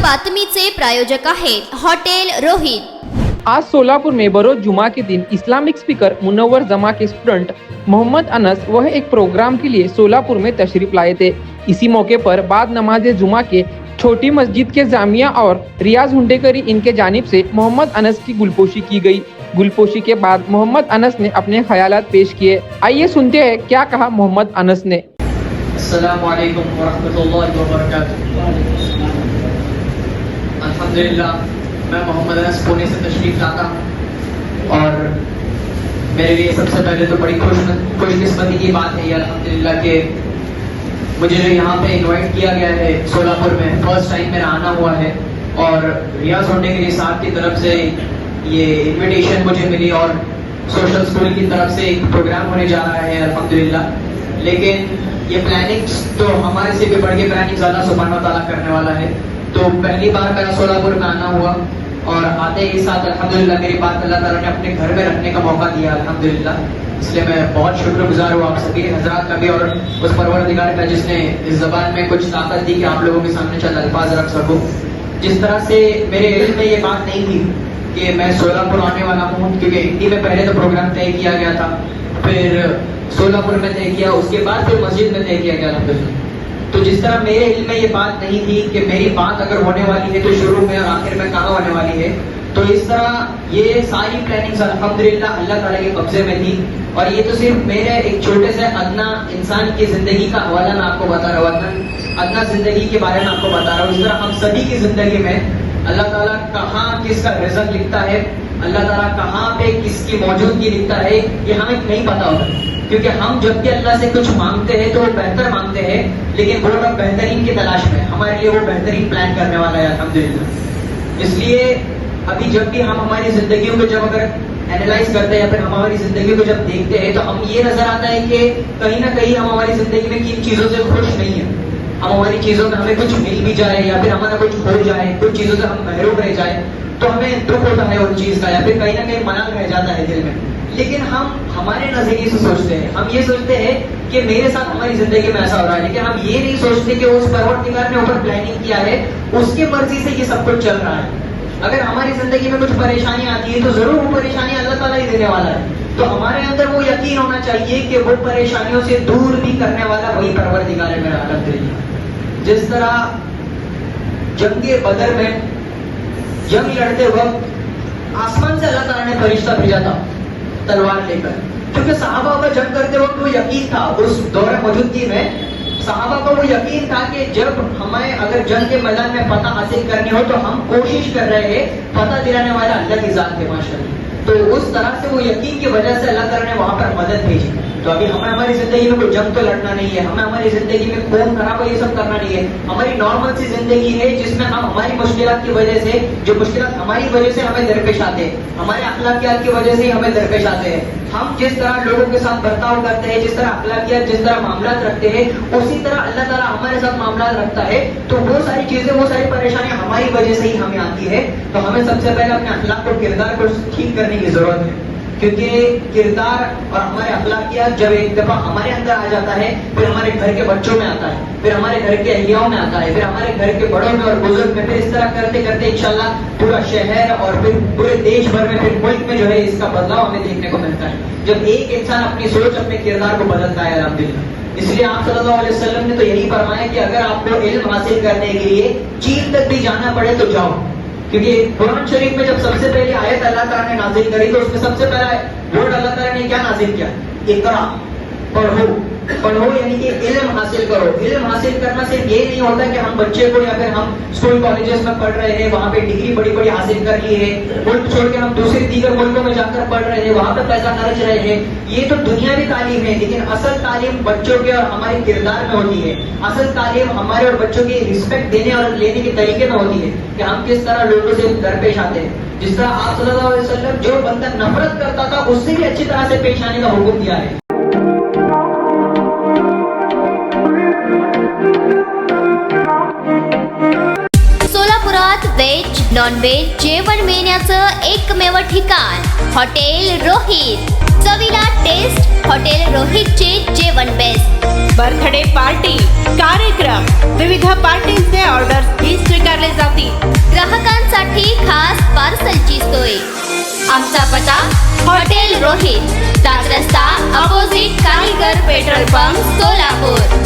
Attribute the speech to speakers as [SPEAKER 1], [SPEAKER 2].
[SPEAKER 1] बातमीचे प्रायोजक आहेत हॉटेल रोहित।
[SPEAKER 2] आज सोलापुर में बरोज जुमा के दिन इस्लामिक स्पीकर मुनव्वर जमा के स्टूडेंट मोहम्मद अनस वह एक प्रोग्राम के लिए सोलापुर में तशरीफ लाए थे। इसी मौके पर बाद नमाज जुमा के छोटी मस्जिद के जामिया और रियाज हुंडेकरी इनके जानिब से मोहम्मद अनस की गुलपोशी की गई। गुलपोशी के बाद मोहम्मद अनस ने अपने ख्यालात पेश किए। आइए सुनते हैं क्या कहा मोहम्मद अनस ने।
[SPEAKER 3] अस्सलामु अलैकुम व रहमतुल्लाहि व बरकातुहू। अल्हम्दुलिल्लाह, मैं मोहम्मद अनस पुणे से तशरीफ लाता हूँ और मेरे लिए सबसे पहले तो बड़ी खुशकिस्मती की बात है ये अल्हम्दुलिल्लाह कि मुझे जो यहाँ पे इनवाइट किया गया है सोलापुर में, फर्स्ट टाइम मेरा आना हुआ है और रियाज हुंडेकरी साहब की तरफ से ये इनविटेशन मुझे मिली और सोशल स्कूल की तरफ से एक प्रोग्राम होने जा रहा है अल्हम्दुलिल्लाह। लेकिन ये प्लानिंग्स तो हमारे से भी बढ़ के प्लानिंग ज़्यादा सुब्हान ताला करने वाला है। तो पहली बार मेरा सोलापुर में आना हुआ और आते ही साथ अल्हम्दुलिल्लाह मेरी बात अल्लाह ताला ने अपने घर में रखने का मौका दिया अल्हम्दुलिल्लाह। इसलिए मैं बहुत शुक्रगुजार हूँ आप सभी हजरात का भी और उस परवरदिगार का जिसने इस ज़बान में कुछ ताकत दी कि आप लोगों के सामने चंद अल्फाज रख सकूँ। जिस तरह से मेरे इल्म में ये बात नहीं थी कि मैं सोलापुर आने वाला हूँ, क्योंकि इंडी में पहले तो प्रोग्राम तय किया गया था, फिर सोलापुर में तय किया, उसके बाद फिर मस्जिद में तय किया गया अल्हम्दुलिल्लाह। तो जिस तरह मेरे इल्म में ये बात नहीं थी कि मेरी बात अगर होने वाली है तो शुरू में और आखिर में कहाँ होने वाली है, तो इस तरह ये सारी प्लानिंग्स अल्हम्दुलिल्लाह अल्लाह ताला के कब्जे में थी। और ये तो सिर्फ मेरे एक छोटे से अदना इंसान की जिंदगी का हवाला मैं आपको बता रहा हूँ, अदना जिंदगी के बारे में आपको बता रहा हूँ। इस तरह हम सभी की जिंदगी में अल्लाह ताला कहाँ किसका रिजल्ट लिखता है, अल्लाह ताला कहाँ पे किसकी मौजूदगी लिखता है, ये हमें नहीं पता होता। क्योंकि हम जब भी अल्लाह से कुछ मांगते हैं तो वो बेहतर मांगते हैं, लेकिन वो लोग बेहतरीन की तलाश में, हमारे लिए वो बेहतरीन प्लान करने वाला है अल्हम्दुलिल्लाह। इसलिए अभी जब भी हम हमारी जिंदगियों को जब अगर एनालाइज करते हैं या फिर हम हमारी जिंदगी को जब देखते हैं तो हम ये नजर आता है कि कहीं ना कहीं हम हमारी जिंदगी में किन चीजों से खुश नहीं है। हम हमारी चीजों में हमें कुछ मिल भी जाए या फिर हमारा कुछ हो जाए, कुछ चीजों से हम महरूम रह जाए तो हमें दुख होता है उन चीज का, या फिर कहीं ना कहीं मलाल रह जाता है दिल में। लेकिन हम हमारे नजरिए से सोचते हैं, हम ये सोचते हैं कि मेरे साथ हमारी जिंदगी में ऐसा हो रहा है, लेकिन हम ये नहीं सोचते कि उस परवरदिगार ने ऊपर प्लानिंग किया है, उसके मर्जी से ये सब कुछ चल रहा है। अगर हमारी जिंदगी में कुछ परेशानी आती है तो जरूर वो परेशानी अल्लाह ताला ही देने वाला है। तो हमारे अंदर वो यकीन होना चाहिए कि वो परेशानियों से दूर भी करने वाला वही परवरदिगार है मेरा अल्हम्दुलिल्लाह। जिस तरह जंगे बदर में जंग लड़ते वक्त आसमान से अल्लाह ताला ने फरिश्ता भेजा था तलवार लेकर, क्योंकि सहाबा का जंग करते वक्त वो यकीन था, उस दौर मौजूदगी में सहाबा को वो यकीन था कि जब हमें अगर जंग के मैदान में फतह हासिल करनी हो तो हम कोशिश कर रहे हैं, फतह दिलाने वाला अल्लाह की जात है माशाअल्लाह। तो उस तरह से वो यकीन की वजह से अल्लाह ताला ने वहां पर मदद भेजी। तो अभी हमें हमारी जिंदगी में कोई जंग तो लड़ना नहीं है, हमें हमारी जिंदगी में खून खराबा ये सब करना नहीं है। हमारी नॉर्मल सी जिंदगी है जिसमें हम हमारी मुश्किलात की वजह से, जो मुश्किलात हमारी वजह से हमें दरपेश आते हैं, हमारे अखलाकियात की वजह से ही हमें दरपेश आते हैं। हम जिस तरह लोगों के साथ बर्ताव करते हैं, जिस तरह अखलाकियात, जिस तरह मामलात रखते हैं, उसी तरह अल्लाह ताला हमारे साथ मामलात रखता है। तो वो सारी चीजें, वो सारी परेशानियां हमारी वजह से ही हमें आती है। तो हमें सबसे पहले अपने अखलाक और किरदार को ठीक करने की जरूरत है, क्योंकि किरदार और हमारे अखलाकियात जब एक दफा हमारे अंदर आ जाता है, फिर हमारे घर के बच्चों में आता है, फिर हमारे घर के अहियाओं में आता है, फिर हमारे घर के बड़ों में और बुजुर्ग में, फिर इस तरह करते करते इंशाल्लाह पूरा शहर और फिर पूरे देश भर में, फिर मुल्क में जो है इसका बदलाव हमें देखने को मिलता है, जब एक इंसान अपनी सोच, अपने किरदार को बदलता है अल्हम्दुलिल्लाह। इसलिए आप सल्लल्लाहु अलैहि वसल्लम ने तो यही फरमाया कि अगर आपको इल्म हासिल करने के लिए चीन तक भी जाना पड़े तो जाओ, क्योंकि कुरान शरीफ में जब सबसे पहले आयत अल्लाह ताला ने नाजिल करी तो उसमें सबसे पहला वर्ड अल्लाह ताला ने क्या नाजिल किया? इकरा, पढ़ो। पढ़ो यानी कि इल्म हासिल करो। इल्म हासिल करना सिर्फ ये नहीं होता कि हम बच्चे को या फिर हम स्कूल कॉलेजेस में पढ़ रहे हैं, वहाँ पे डिग्री बड़ी बड़ी हासिल कर ली है, मुल्क छोड़ के हम दूसरे दीगर मुल्कों में जाकर पढ़ रहे हैं, वहाँ पे पैसा खर्च रहे हैं, ये तो दुनियावी तालीम है। लेकिन असल तालीम बच्चों के और हमारे किरदार में होती है। असल तालीम हमारे और बच्चों की रिस्पेक्ट देने और लेने के तरीके में होती है कि हम किस तरह लोगों से दरपेश आते हैं। जिस तरह आप सल्लल्लाहु अलैहि वसल्लम जो बंदा नफरत करता था उससे भी अच्छी तरह से पेश आने का हुक्म दिया है।
[SPEAKER 1] सोलापुरात व्हेज नॉन व्हेज जेवण मिळण्याचं एकमेव ठिकाण हॉटेल रोहित। चवीला टेस्ट, हॉटेल रोहितचे जेवण बेस्ट।
[SPEAKER 4] बर्थडे पार्टी, कार्यक्रम, विविध पार्टींचे ऑर्डर्स स्वीकारले जातील.
[SPEAKER 1] ग्राहकांसाठी खास पार्सलची सोय. आमचा पत्ता हॉटेल रोहित, दादरस्ता अपोजिट कारीगर पेट्रोल पंप, सोलापूर.